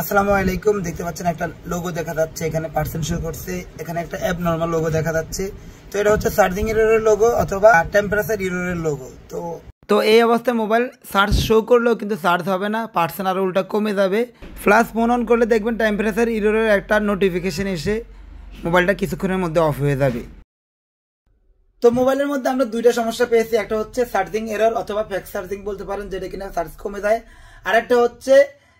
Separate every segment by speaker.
Speaker 1: আসসালামু আলাইকুম। দেখতে পাচ্ছেন একটা লোগো দেখা যাচ্ছে, এখানে পার্সেন্ট শো করছে, এখানে একটা অ্যাব নরমাল লোগো দেখা যাচ্ছে। তো এটা হচ্ছে চার্জিং এররের লোগো অথবা টেম্পারেচার এররের লোগো। তো এই অবস্থায় মোবাইল চার্জ শো করলেও কিন্তু চার্জ হবে না, পার্সেন্ট আরও উল্টা কমে যাবে। ফ্ল্যাশ ফোন অন করলে দেখবেন টেম্পারেচার এররের একটা নোটিফিকেশন এসে মোবাইলটা কিছুক্ষণের মধ্যে অফ হয়ে যাবে। তো মোবাইলের মধ্যে আমরা দুইটা সমস্যা পেয়েছি, একটা হচ্ছে চার্জিং এরর অথবা ফেক চার্জিং বলতে পারেন, যেটা কিনা চার্জ কমে যায়। আর একটা হচ্ছে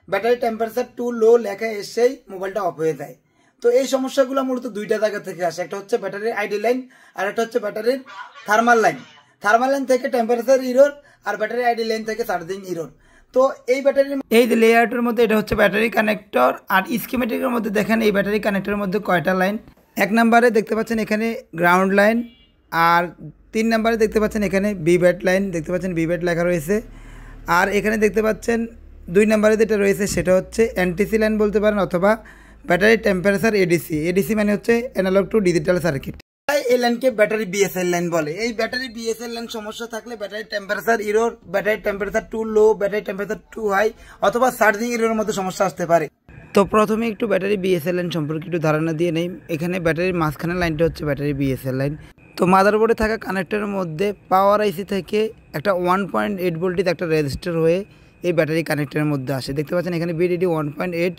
Speaker 1: ব্যাটারি টেম্পারেচার টু লো লেখা এসেই মোবাইলটা অফ হয়ে যায়। তো এই সমস্যাগুলো মূলত দুইটা জায়গা থেকে আসে, একটা হচ্ছে ব্যাটারির আইডি লাইন আর একটা হচ্ছে ব্যাটারির থার্মাল লাইন। থার্মাল লাইন থেকে টেম্পারেচার ইরর আর ব্যাটারি আইডি লাইন থেকে চার্জিং ইরর। তো এই ব্যাটারির এই লেআউটের মধ্যে এটা হচ্ছে ব্যাটারি কানেক্টর, আর স্কিমেটিকের মধ্যে দেখেন এই ব্যাটারি কানেক্টরের মধ্যে কয়টা লাইন। এক নম্বরে দেখতে পাচ্ছেন এখানে গ্রাউন্ড লাইন, আর 3 নম্বরে দেখতে পাচ্ছেন এখানে বি ব্যাট লাইন, দেখতে পাচ্ছেন বি ব্যাট লেখা রয়েছে। আর এখানে দেখতে পাচ্ছেন 2 নম্বরে যেটা রয়েছে সেটা হচ্ছে এনটিসি লাইন বলতে পারেন অথবা ব্যাটারি টেম্পারেচার এডিসি। এডিসি মানে হচ্ছে অ্যানালগ টু ডিজিটাল সার্কিট। এই লাইনকে ব্যাটারি বিএসএল লাইন বলে। এই ব্যাটারি বিএসএল লাইন সমস্যা থাকলে battery temperature error, battery temperature too low, battery temperature too high অথবা চার্জিং ইররের মধ্যে সমস্যা আসতে পারে। তো প্রথমে একটু ব্যাটারি বিএসএল লাইন সম্পর্কে একটু ধারণা দিয়ে নেই। এখানে ব্যাটারির মাঝখানে লাইনটা হচ্ছে ব্যাটারি বিএসএল লাইন। তো মাদারবোর্ডে থাকা কানেক্টরের মধ্যে পাওয়ার আইসি থেকে একটা 1.8 ভোল্টের একটা রেজিস্টার হয়ে এই ব্যাটারি কানেক্টরের মধ্যে আসে। দেখতে পাচ্ছেন এখানে বিডিডি 1.8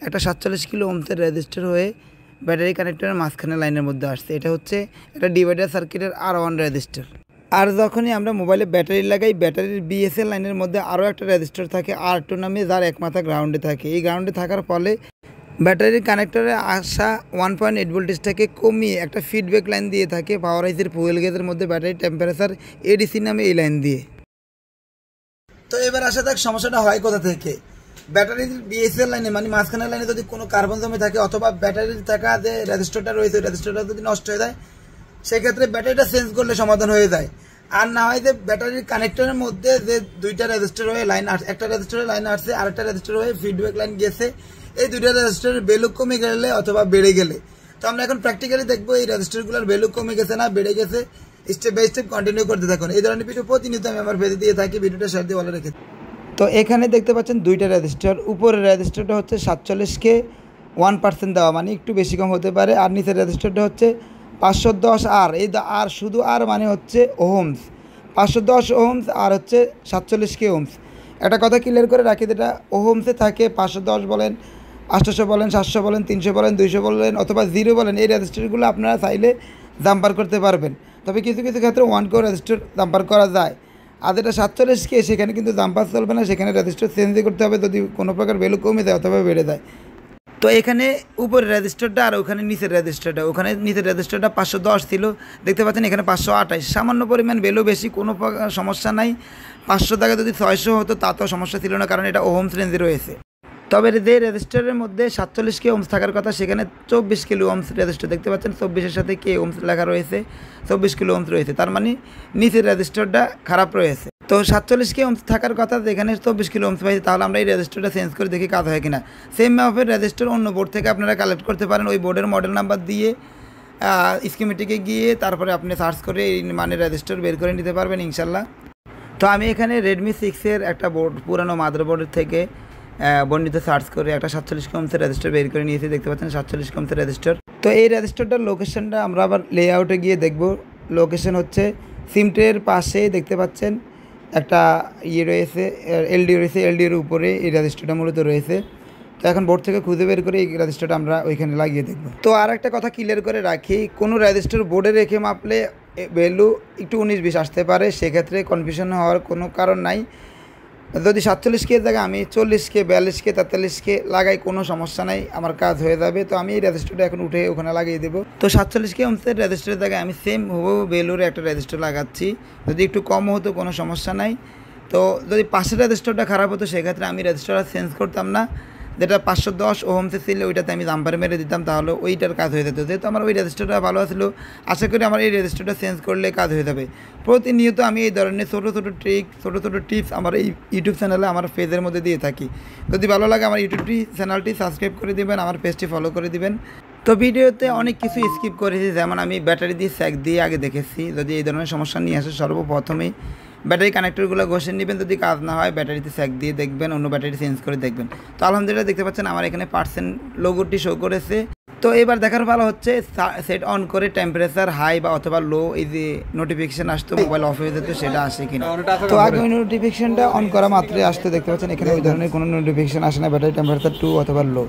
Speaker 1: একটা 47 কিলো ওহমের রেজিস্টার হয়ে ব্যাটারি কানেক্টরের মাঝখানে লাইনের মধ্যে আসছে। এটা হচ্ছে একটা ডিভাইডার সার্কিটের R1 রেজিস্টার। আর যখনই আমরা মোবাইলে ব্যাটারি লাগাই, ব্যাটারির বিএসএল লাইনের মধ্যে আরও একটা রেজিস্টার থাকে R2 নামে, যার একমাত্র গ্রাউন্ডে থাকে। এই গ্রাউন্ডে থাকার ফলে ব্যাটারির কানেক্টরে আসা 1.8 ভোল্টেজটাকে কমিয়ে একটা ফিডব্যাক লাইন দিয়ে থাকে পাওয়ার আইসির ফুয়েল গেজের মধ্যে ব্যাটারি টেম্পারেচার এডিসি নামে এই লাইন দিয়ে। তো এবার আসা যাক সমস্যাটা হয় কোথা থেকে। ব্যাটারির বিএসএল লাইনে মানে মাঝখানের লাইনে যদি কোনো কার্বন জমে থাকে অথবা ব্যাটারির থাকা যে রেজিস্টারটা রয়েছে রেজিস্টারটা যদি নষ্ট হয়ে যায়, সেক্ষেত্রে ব্যাটারিটা চেঞ্জ করলে সমাধান হয়ে যায়। আর না হয় যে ব্যাটারির কানেক্টরের মধ্যে যে দুইটা রেজিস্টার হয়ে লাইন আসছে, একটা রেজিস্টারের লাইন আসছে আর একটা রেজিস্টার হয়ে ফিডব্যাক লাইন গেছে, এই দুইটা রেজিস্টারের ভ্যালু কমে গেলে অথবা বেড়ে গেলে। তো আমরা এখন প্র্যাকটিক্যালি দেখবো এই রেজিস্টারগুলোর ভ্যালু কমে গেছে না বেড়ে গেছে। স্টেপ বাই স্টেপ কন্টিনিউ করতে থাকুন। এই ধরনের ভিডিও প্রতিনিয়ত আমি আমার পেজে দিয়ে থাকি, ভিডিওটা শেয়ার দিয়ে ভালো রেখে। তো এখানে দেখতে পাচ্ছেন দুইটা রেজিস্টার, উপরের রেজিস্টারটা হচ্ছে 47কে 1% দেওয়া, মানে একটু বেশি কম হতে পারে, আর নিচের রেজিস্টারটা হচ্ছে 510 আর। এই আর শুধু আর মানে হচ্ছে ওহমস, 510 ওহমস আর হচ্ছে 47কে ওহমস। একটা কথা ক্লিয়ার করে রাখি, যেটা ওহমসে থাকে 510 বলেন, 800 বলেন, 700 বলেন, 300 বলেন, 200 বলেন অথবা 0 বলেন, এই রেজিস্টারগুলো আপনারা চাইলে জাম্পার করতে পারবেন। তবে কিছু কিছু ক্ষেত্রে 1K রেজিস্টার জাম্পার করা যায়। আর যেটা 47K সেখানে কিন্তু জাম্পার চলবে না, সেখানে রেজিস্টার চেঞ্জ করতে হবে যদি কোনো প্রকার ভ্যালু কমে যায় অথবা বেড়ে যায়। তো এখানে উপরের রেজিস্টারটা আর ওখানে নিচের রেজিস্টারটা, ওখানে নিচের রেজিস্টারটা 510 ছিল, দেখতে পাচ্ছেন এখানে 528, সামান্য পরিমাণ ভ্যালু বেশি, কোনো সমস্যা নাই। 500 টাকা যদি 600 হতো তাতেও সমস্যা ছিল না, কারণ এটা ওহমস রেঞ্জে রয়েছে। তবে যে রেজিস্টারের মধ্যে 47K ওহমস থাকার কথা সেখানে 24 কিলো ওহমস রেজিস্টার, দেখতে পাচ্ছেন 24-এর সাথে কে ওহমস লেখা রয়েছে, 24 কিলো ওহমস রয়েছে, তার মানে নিচের রেজিস্টারটা খারাপ রয়েছে। তো 47K ওহমস থাকার কথা যেখানে 24 কিলো ওহমস পাইছে, তাহলে আমরা এই রেজিস্টারটা চেঞ্জ করে দেখি কাজ হয় কিনা। সেম মাপের রেজিস্টার অন্য বোর্ড থেকে আপনারা কালেক্ট করতে পারেন, ওই বোর্ডের মডেল নাম্বার দিয়ে স্কিমেটিকে গিয়ে তারপরে আপনি সার্চ করে এই মানের রেজিস্টার বের করে নিতে পারবেন ইনশাল্লাহ। তো আমি এখানে Redmi 6-এর একটা বোর্ড, পুরানো মাদারবোর্ডের থেকে বর্ণিত সার্চ করে একটা 47K ওহমসের রেজিস্টার বের করে নিয়েছি, দেখতে পাচ্ছেন 47K ওহমসের রেজিস্টার। তো এই রেজিস্টারটার লোকেশনটা আমরা আবার লেআউটে গিয়ে দেখব। লোকেশন হচ্ছে সিমটের পাশে, দেখতে পাচ্ছেন একটা রয়েছে এলডি রয়েছে, এলডির উপরে এই রেজিস্টারটা মূলত রয়েছে। তো এখন বোর্ড থেকে খুঁজে বের করে এই রেজিস্টারটা আমরা ওইখানে লাগিয়ে দেখব। তো আর একটা কথা ক্লিয়ার করে রাখি, কোনো রেজিস্টার বোর্ডে রেখে মাপলে ভ্যালু একটু 19-20 আসতে পারে, সেক্ষেত্রে কনফিউশন হওয়ার কোনো কারণ নাই। যদি 47K জায়গায় আমি 40K, 42K, 43K লাগাই, কোনো সমস্যা নাই, আমার কাজ হয়ে যাবে। তো আমি এই রেজিস্টারটা এখন উঠে ওখানে লাগিয়ে দেবো। তো 47K ওহমসের রেজিস্টারের জায়গায় আমি সেম হুবহু ভ্যালুর একটা রেজিস্টার লাগাচ্ছি, যদি একটু কম হতো কোনো সমস্যা নাই। তো যদি পাশের রেজিস্টারটা খারাপ হতো সেক্ষেত্রে আমি রেজিস্টারটা চেঞ্জ করতাম না, যেটা 510 ওহমসে ছিল ওইটাতে আমি জাম্পার মেরে দিতাম, তাহলে ওইটার কাজ হয়ে যেত। যেহেতু আমার ওই রেজিস্টারটা ভালো ছিল, আশা করি আমার এই রেজিস্টারটা চেঞ্জ করলে কাজ হয়ে যাবে। প্রতিনিয়ত আমি এই ধরনের ছোটো ছোটো ট্রিক, ছোটো ছোটো টিপস আমার এই ইউটিউব চ্যানেলে আমার পেজের মধ্যে দিয়ে থাকি। যদি ভালো লাগে আমার ইউটিউব চ্যানেলটি সাবস্ক্রাইব করে দেবেন, আমার পেজটি ফলো করে দিবেন। তো ভিডিওতে অনেক কিছু স্কিপ করেছি, যেমন আমি ব্যাটারি দিয়ে স্যাক দিয়ে আগে দেখেছি। যদি এই ধরনের সমস্যা নিয়ে আসে সর্বপ্রথমেই ব্যাটারি কানেক্টরগুলো ঘষে নেবেন, যদি কাজ না হয় ব্যাটারিতে স্যাক দিয়ে দেখবেন, অন্য ব্যাটারি চেঞ্জ করে দেখবেন। তো আলহামদুলিল্লাহ দেখতে পাচ্ছেন আমার এখানে পার্সেন্ট লোগোটি শো করেছে। তো এবার দেখার ভালো হচ্ছে সেট অন করে টেম্পারেচার হাই বা অথবা লো, এই যে নোটিফিকেশান আসতো মোবাইল অফ হয়ে যেত সেটা আসে কিনা। তো আগে ওই নোটিফিকেশানটা অন করা মাত্রই আসতে দেখতে পাচ্ছেন এখানে ওই ধরনের কোনো নোটিফিকেশান আসে না, ব্যাটারি টেম্পারেচার 2 অথবা লো।